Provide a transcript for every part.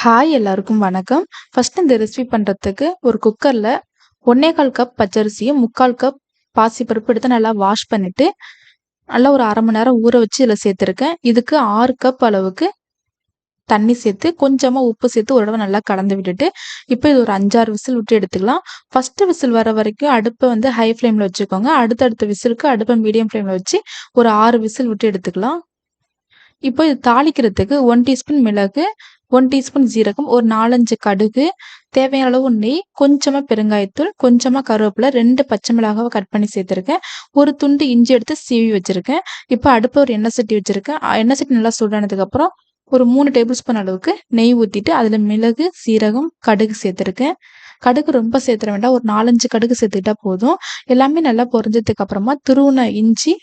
Hi எல்லாருக்கும் வணக்கம். First இந்த ரெசிபி பண்ணுறதுக்கு ஒரு குக்கரில் 1/4 கப் பச்சரிசியும் 3/4 கப் பாசிப்பருப்பு எடுத்து நல்லா வாஷ் பண்ணிட்டு நல்லா ஒரு 1/2 மணி நேரம் ஊற வச்சு இதில் சேர்த்துருக்கேன். இதுக்கு 6 கப் அளவுக்கு தண்ணி சேர்த்து கொஞ்சமாக உப்பு சேர்த்து ஒரு தடவை நல்லா கலந்து விட்டுட்டு இப்போ இது ஒரு 5-6 விசில் விட்டு எடுத்துக்கலாம். ஃபஸ்ட்டு விசில் வர வரைக்கும் அடுப்பை வந்து ஹை ஃப்ளேமில் வச்சுக்கோங்க. அடுத்தடுத்த விசிலுக்கு அடுப்பை மீடியம் ஃப்ளேமில் வச்சு ஒரு 6 விசில் விட்டு எடுத்துக்கலாம். இப்போ இது தாளிக்கிறதுக்கு 1 டீஸ்பூன் மிளகு, 1 டீஸ்பூன் ஜீரகம், ஒரு 4, 5 கடுகு, தேவையான அளவு நெய், கொஞ்சமா பெருங்காயத்தூள், கொஞ்சமா கருவேப்பிலை, 2 பச்சை மிளகாவை கட் பண்ணி சேர்த்துருக்கேன். ஒரு துண்டு இஞ்சி எடுத்து சீவி வச்சிருக்கேன். இப்போ அடுப்புல ஒரு எண்ணெய் சட்டி வச்சிருக்கேன். எண்ணெய் சட்டி நல்லா சூடானதுக்கப்புறம் ஒரு 3 டேபிள் ஸ்பூன் அளவுக்கு நெய் ஊற்றிட்டு அதில் மிளகு, சீரகம், கடுகு சேர்த்துருக்கேன். கடுகு ரொம்ப சேர்த்துட வேண்டாம். ஒரு 4, 5 கடுகு சேர்த்துக்கிட்டா போதும். எல்லாமே நல்லா பொரிஞ்சதுக்கு அப்புறமா துருவின இஞ்சி,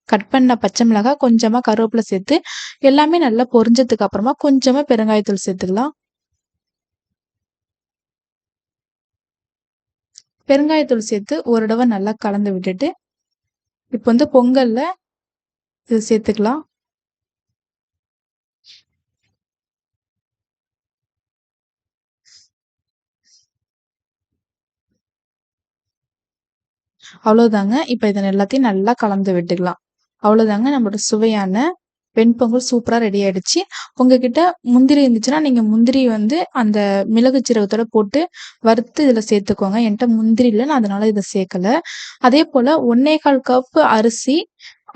கட் பண்ண பச்சை மிளகாய், கொஞ்சமா கருவேப்பிலை சேர்த்து எல்லாமே நல்லா பொரிஞ்சதுக்கு அப்புறமா கொஞ்சமா பெருங்காயத்தூள் சேர்த்துக்கலாம். பெருங்காயத்தூள் சேர்த்து ஒரு தடவை நல்லா கலந்து விட்டுட்டு இப்போ வந்து பொங்கல்ல இது சேர்த்துக்கலாம். அவ்வளோதாங்க. இப்போ இதை எல்லாத்தையும் நல்லா கலந்து விட்டுக்கலாம். அவ்வளோதாங்க, நம்மளோட சுவையான வெண்பொங்கல் சூப்பராக ரெடி ஆயிடுச்சு. உங்ககிட்ட முந்திரி இருந்துச்சுன்னா நீங்கள் முந்திரி வந்து அந்த மிளகு சீரகத்தோட போட்டு வறுத்து இதில் சேர்த்துக்கோங்க. என்கிட்ட முந்திரி இல்லை, நான் அதனால இதை சேர்க்கலை. அதே போல் 1/4 கப் அரிசி,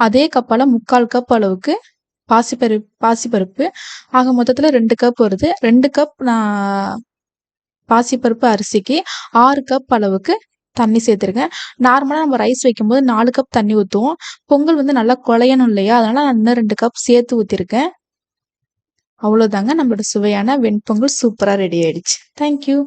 அதே கப்பால் 3/4 கப் அளவுக்கு பாசிப்பருப்பு ஆக மொத்தத்தில் 2 கப் வருது. 2 கப் நான் பாசிப்பருப்பு அரிசிக்கு 6 கப் அளவுக்கு தண்ணி சேர்த்துருக்கேன். நார்மலாக நம்ம ரைஸ் வைக்கும்போது 4 கப் தண்ணி ஊற்றுவோம். பொங்கல் வந்து நல்லா குழையணும் இல்லையா, அதனால் நான் இன்னும் 2 கப் சேர்த்து ஊற்றிருக்கேன். அவ்வளோதாங்க, நம்மளோட சுவையான வெண்பொங்கல் சூப்பராக ரெடி ஆயிடுச்சு. தேங்க்யூ.